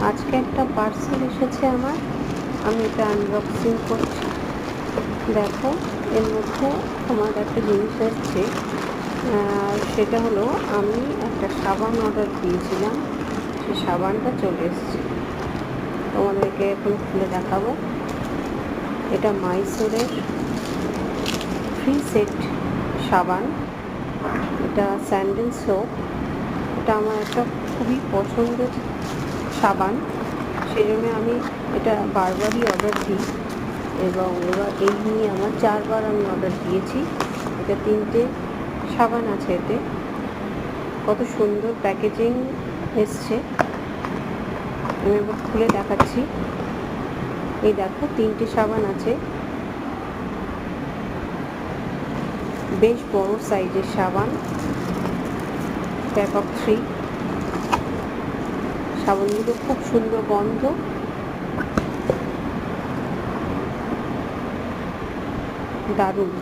আজকে একটা পার্সেল এসেছে আমার, আমি এটা আনবক্সিং করছি। দেখো, এর মধ্যে আমার একটা জিনিস এসছে, সেটা হলো আমি একটা সাবান অর্ডার দিয়েছিলাম, সেই সাবানটা চলে এসছে। তোমাদেরকে এখন খুলে দেখাবো। এটা মাইসোরের ফ্রি সেট সাবান, এটা স্যান্ডেল সোপ। এটা আমার একটা খুবই পছন্দের সাবান, সেই জন্য আমি এটা বারবারই অর্ডার দিই এবং এবার এই নিয়ে আমার 4 বার আমি অর্ডার দিয়েছি। এটা 3টে সাবান আছে, এতে কত সুন্দর প্যাকেজিং এসছে। আমি এবার খুলে দেখাচ্ছি। এই দেখো, 3টে সাবান আছে, বেশ বড় সাইজের সাবান, প্যাক অফ 3। সাবানগুলো খুব সুন্দর গন্ধ, দারুণ।